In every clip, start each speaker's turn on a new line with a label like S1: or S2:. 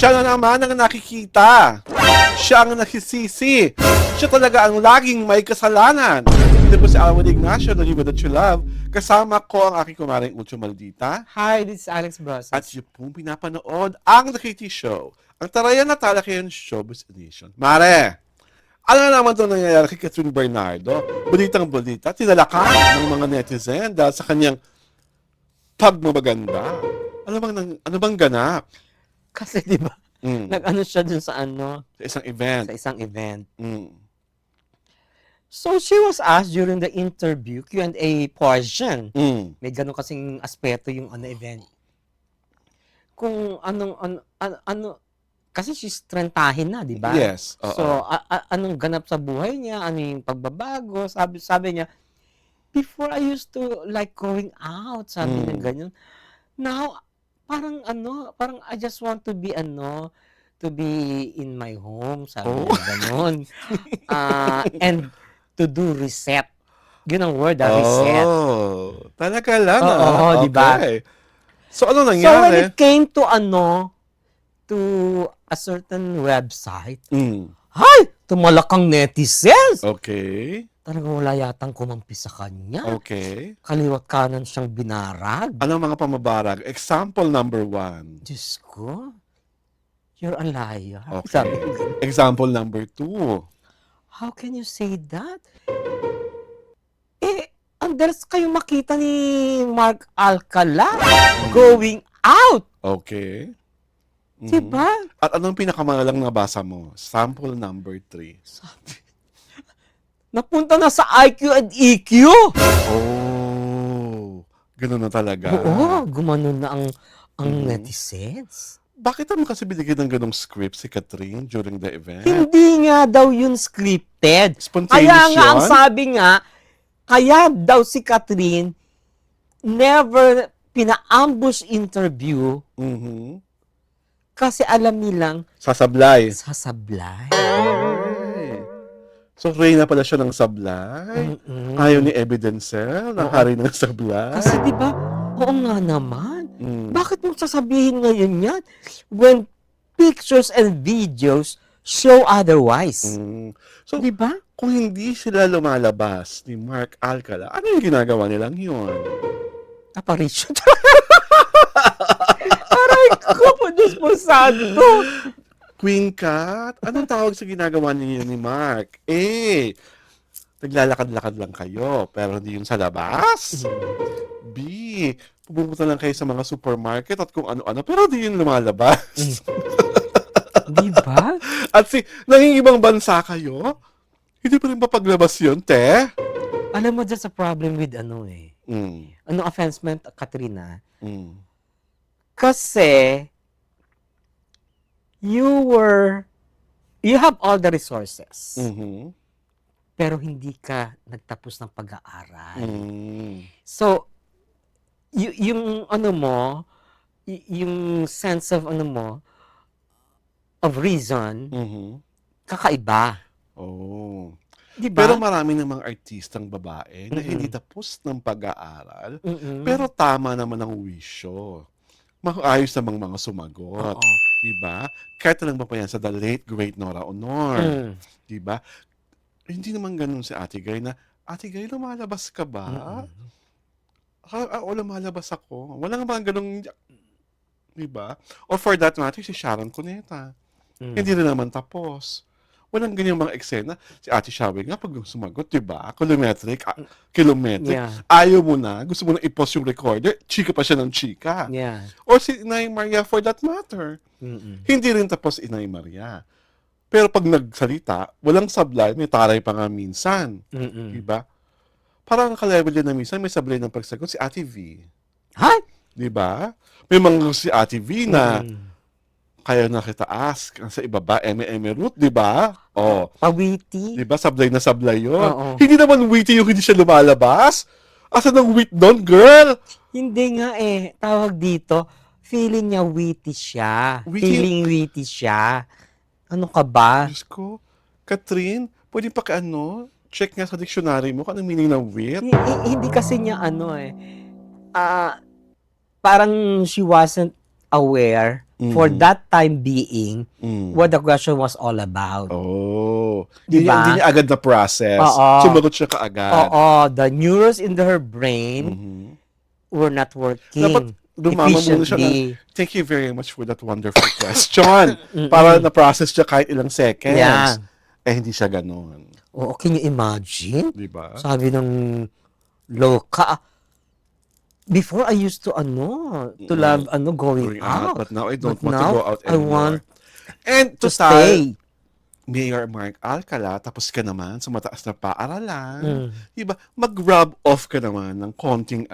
S1: Siya na naman ang nakikita. Siya ang nakisisi. Siya talaga ang laging may kasalanan. Ito po si Alwin Ignacio, The Libre That You Love. Kasama ko ang aking kumaring Ucho Maldita.
S2: Hi, this is Alex Brosses.
S1: At yung pong pinapanood ang The KT Show. Ang Tarayan na Talakayan Showbiz Edition. Mare, ano na naman itong nangyayari kay Catherine Bernardo? Balitang-balita, tinalakan ng mga netizen dahil sa kanyang pagmamaganda. Ano bang ganap?
S2: Kasi di ba,
S1: Mm.
S2: nag-ano siya dun sa ano,
S1: Sa isang event.
S2: sa isang event.
S1: Mm.
S2: So she was asked during the interview, Q&A portion.
S1: Mm.
S2: May ganun kasing aspeto yung ano event. Kung ano, kasi she's 30 na, di ba?
S1: Yes. Oo.
S2: So, anong ganap sa buhay niya? Ano yung pagbabago? Sabi niya, before I used to like going out, sabi niya ganyan. Now, parang I just want to be to be in my home, sabi niya ganun. And to do reset. Yun ang word, reset.
S1: Oh, talaga lang.
S2: Oo, di ba?
S1: Okay. So, ano
S2: So, when
S1: nangyari?
S2: it came to to a certain website, hay! Tumalakang netizens!
S1: Okay.
S2: Talagang wala yatang kumampi sa kanya.
S1: Okay.
S2: Kaliwat kanan siyang binarag.
S1: Anong mga pamabarag? Example number 1.
S2: Diyos ko, you're a liar.
S1: Okay.
S2: Sabi ko,
S1: Example number 2.
S2: how can you say that? Anders kayo makita ni Mark Alcala going out.
S1: Okay.
S2: Diba?
S1: At anong pinakamagalang nabasa mo? Sample number 3.
S2: Napunta na sa IQ and EQ.
S1: Oh, ganun na talaga.
S2: Oo, gumanon na ang netizens.
S1: Bakit naman kasi binigyan ng ganong script si Catherine during the event?
S2: Hindi nga daw yun scripted.
S1: Spontaneous
S2: Kaya nga, ang
S1: yun?
S2: sabi nga, kaya daw si Catherine never pina-ambush interview
S1: Mhm.
S2: kasi alam nilang
S1: Sasablay.
S2: sasablay.
S1: Ay. So, reyna pala siya ng sablay. Ayaw ni Evidencel, ng hari ng sablay.
S2: Kasi di ba, oo nga naman.
S1: Mm.
S2: Bakit mo sasabihin ngayon yan when pictures and videos show otherwise?
S1: Mm. So,
S2: Di ba?
S1: kung hindi sila lumalabas ni Mark Alcala, ano yung ginagawa nilang yun?
S2: Apparition. Aray ko, Diyos mo santo.
S1: Queen Cat, anong tawag sa ginagawa niyo ni Mark? Naglalakad-lakad lang kayo, pero hindi yun sa labas. B, pupunta lang kayo sa mga supermarket at kung ano-ano, pero hindi yun lumalabas.
S2: Di ba?
S1: At naging ibang bansa kayo, hindi pa rin papaglabas yun, te?
S2: Alam mo dyan sa problem with
S1: Mm.
S2: anong offensement, Katrina?
S1: Mm.
S2: Kasi, you have all the resources,
S1: Mhm.
S2: pero hindi ka nagtapos ng pag-aaral.
S1: Mm.
S2: So, yung yung sense of of reason,
S1: Mhm.
S2: kakaiba.
S1: Oh.
S2: Di ba?
S1: Pero marami namang artistang babae na hindi tapos ng pag-aaral, pero tama naman ang wisyo. Maayos namang mga sumagot.
S2: Oo.
S1: Diba? Kahit na lang pa yan sa the late great Nora Honor. Diba? Hindi naman ganun si Ate Guy na, Ate Guy, lumalabas ka ba? Oo, lumalabas ako. Wala nga ba ganun, diba? Or for that matter, si Sharon Cuneta. Hindi rin naman tapos. Walang ganyang mga eksena. Si Ate Shawe nga, pag sumagot, diba? Kilometric.
S2: Yeah.
S1: Ayaw mo na, gusto mo na i-pause yung recorder, chika pa siya ng chika.
S2: Yeah.
S1: Or si Inay Maria for that matter. Hindi rin tapos Inay Maria. Pero pag nagsalita, walang sablay, may taray pa nga minsan. Diba? Parang ka-level din na minsan, may sablay ng pagsagot si Ate V.
S2: Ha?
S1: Diba? May mga si Ate V na kaya na kita ask sa ibaba, root, diba? Oh.
S2: Pawiti.
S1: Diba? Sablay na sablay yun.
S2: Oo.
S1: Hindi naman witty yung hindi siya lumalabas. Asan ang wit doon, girl?
S2: Hindi nga tawag dito, feeling niya witty siya.
S1: Witty?
S2: Feeling witty siya. Ano ka ba?
S1: Diyos ko. Catherine, pwede pa check nga sa dictionary mo kung anong meaning ng wit.
S2: Hindi kasi niya parang she wasn't aware for
S1: Mhm.
S2: that time being
S1: Mm.
S2: what the question was all about.
S1: Oh.
S2: Di
S1: Hindi
S2: ba?
S1: niya agad na-process.
S2: Oo.
S1: Sumagot siya kaagad.
S2: Oo, the neurons in her brain
S1: Mhm.
S2: were not
S1: Dapat
S2: working
S1: dumama muna siya ng,
S2: efficiently.
S1: "Thank you very much for that wonderful question." Para
S2: Mm-mm.
S1: na-process siya kahit ilang seconds.
S2: Yeah.
S1: Eh, hindi siya gano'n.
S2: Oo, can you imagine?
S1: Di ba?
S2: Sabi ng loka, before I used to love going
S1: Going out.
S2: out.
S1: But now I
S2: But
S1: don't want to
S2: now,
S1: go out
S2: I want
S1: anymore. And
S2: to
S1: total,
S2: stay.
S1: Mayor Mark Alcala, tapos ka naman sa mataas na paaralan.
S2: Mm.
S1: Diba? Mag-rub off ka naman ng konting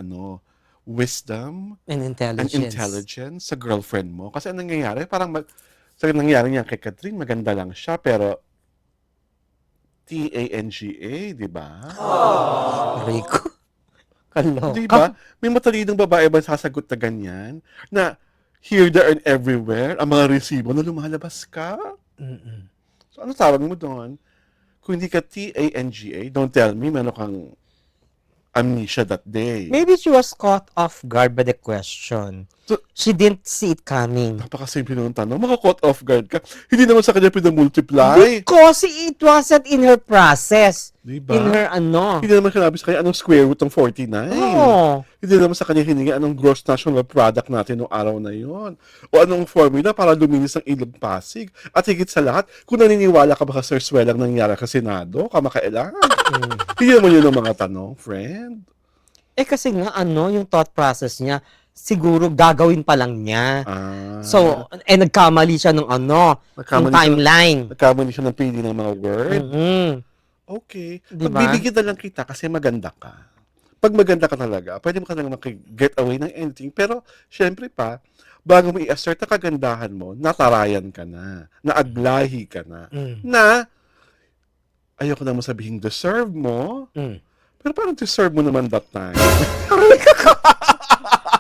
S1: wisdom
S2: And
S1: and
S2: intelligence.
S1: intelligence sa girlfriend mo. Kasi ang nangyayari, parang sa nangyayari niya kay Catherine, maganda lang siya, pero TANGA, di ba?
S2: Rico. Kaloka.
S1: Di ba? May matalinong babae ba sasagot na ganyan? Na here, there, and everywhere, ang mga resibo na lumalabas ka?
S2: Mm-mm.
S1: So, ano tawag mo doon? Kung hindi ka TANGA, don't tell me meron kang amnesia that day.
S2: Maybe she was caught off guard by the question.
S1: So,
S2: She didn't see it coming.
S1: napakasimple ng tanong. Maka-caught off guard ka. Hindi naman sa kanya pinamultiply.
S2: Because it wasn't in her process.
S1: Diba?
S2: In her
S1: Hindi naman sinabi sa kanya anong square root ng 49.
S2: Oh.
S1: Hindi naman sa kanya hiningi anong gross national product natin noong araw na yon. O anong formula para luminis ang ilog Pasig. At higit sa lahat, kung naniniwala ka ba sa swelang nangyari sa Senado, kamakailan. Hindi naman yun ang mga tanong, friend.
S2: Eh kasi nga yung thought process niya, siguro gagawin pa lang niya. So, nagkamali siya ng
S1: Nagkamali
S2: ng timeline.
S1: Nagkamali siya ng pili ng mga word.
S2: Mm-hmm.
S1: Okay.
S2: Diba?
S1: Pagbibigyan na lang kita kasi maganda ka. Pag maganda ka talaga, pwede mo ka lang get away ng anything. Pero, syempre pa, bago mo i-assert na kagandahan mo, natarayan ka na, naaglahi ka na, na, ayoko na mo sabihin deserve mo, pero parang deserve mo naman that time.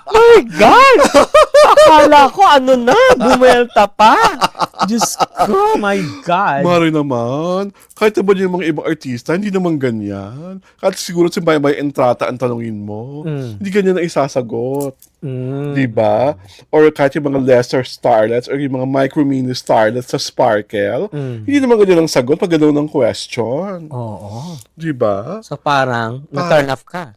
S2: My God! Akala ko bumelta pa. Diyos ko, my God.
S1: Mari naman, kahit naman yung mga ibang artista, hindi naman ganyan. Kahit siguro si Baybay Entrata ang tanungin mo, hindi ganyan na isasagot. Diba? Or kahit yung mga lesser starlets or yung mga micro-mini starlets sa Sparkle, hindi naman ganyan ang sagot pag gano'n ng question.
S2: Oo.
S1: Diba?
S2: So parang, na-turn off ka.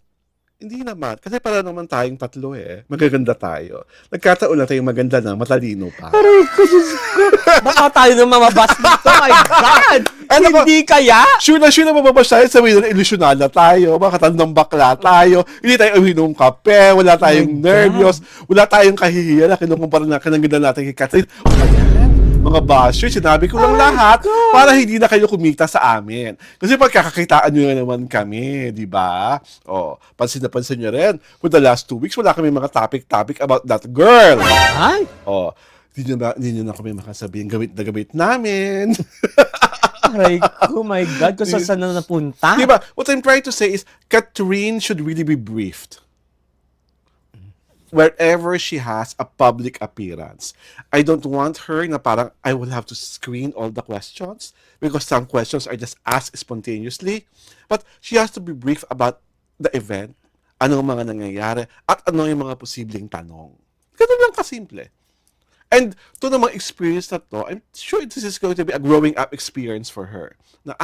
S1: Hindi naman. Kasi para naman tayong tatlo magaganda tayo. Nagkataon na tayong maganda na, matalino pa.
S2: Aray ko, Diyos ko. Baka tayo na mamabas dito. My God! Hindi kaya?
S1: Sure na mababas tayo. Sabihin na ilusyonal na tayo. Makatandang bakla tayo. Hindi tayo uminom kape. Wala tayong nervyos. Wala tayong kahihiyan na kinukumpara na kanangginan natin kay Catherine. O ayan, mga basher, sinabi ko lang lahat para hindi na kayo kumita sa amin. Kasi pagkakakitaan nyo na naman kami, di ba? O, pansin nyo rin, for the last 2 weeks, wala kami mga topic about that girl.
S2: Ay?
S1: O, hindi nyo na kami makasabihin gamit na gamit namin.
S2: Aray ko, my God, kung saan na napunta.
S1: Diba? What I'm trying to say is, Catherine should really be briefed. Wherever she has a public appearance. I don't want her na parang I will have to screen all the questions because some questions are just asked spontaneously. But she has to be brief about the event, anong mga nangyayari, at ano yung mga posibleng tanong. Ganun lang kasimple. And to namang experience na to, I'm sure this is going to be a growing up experience for her. Na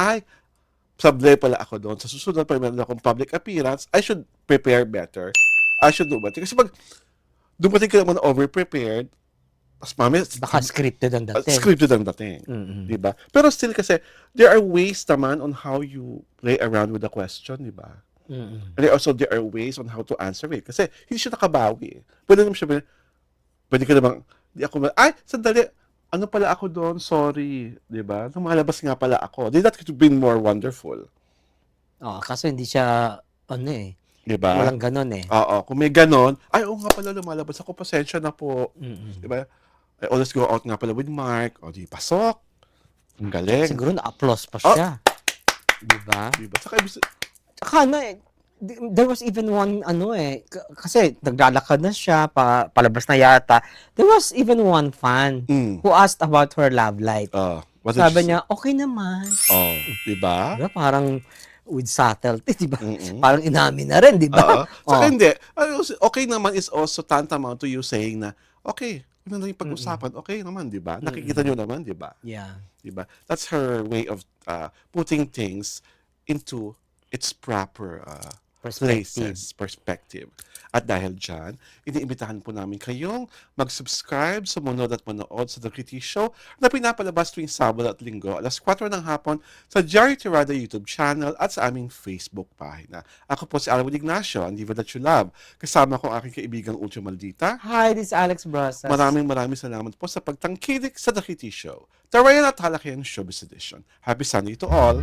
S1: sablay pala ako doon. Sa susunod pa meron akong public appearance, I should prepare better. I should do better. Kasi pag dumating ka naman over-prepared, tapos mami,
S2: baka scripted ang dating.
S1: Scripted ang dating. Diba? Pero still kasi, there are ways naman on how you play around with the question, diba? And also, there are ways on how to answer it. Kasi, hindi siya nakabawi. Pwede naman siya, pwede ka namang, sandali, ano pala ako doon? Sorry. Diba? Lumalabas nga pala ako. That could have been more wonderful.
S2: Kaso hindi siya,
S1: Diba?
S2: walang ganon
S1: Oo. Kung may ganon, oo nga pala, lumalabas ako. Pasensya na po. Diba? I always go out nga pala with Mark. Di pasok. Ang galing.
S2: Siguro na-applause pa siya. Diba?
S1: Saka,
S2: there was even one, kasi naglalakad na siya, palabas na yata. There was even one fan who asked about her love life. Sabi niya, okay naman.
S1: Diba?
S2: Parang with subtlety, diba? Parang inamin na rin, diba?
S1: Saka hindi. Okay naman is also tantamount to you saying na, okay, yun na lang yung
S2: Mm.
S1: pag-usapan, okay naman, 'di ba? Nakikita niyo naman, 'di ba?
S2: Yeah.
S1: 'Di ba? That's her way of putting things into its proper
S2: Perspective.
S1: perspective. At dahil dyan, iniimbitahan po namin kayong mag-subscribe, sumunod at manood sa The Kitty Show na pinapalabas tuwing Sabado at Linggo alas 4 ng hapon sa Jerry Tirada YouTube channel at sa aming Facebook pagina. Ako po si Alwin Ignacio, ang diva that you love. Kasama ko ang aking kaibigang Ultra Maldita.
S2: Hi, this is Alex Brasas.
S1: Maraming salamat po sa pagtangkilik sa The Kitty Show. Tarayan at Halakhayang Showbiz Edition. Happy Sunday to all!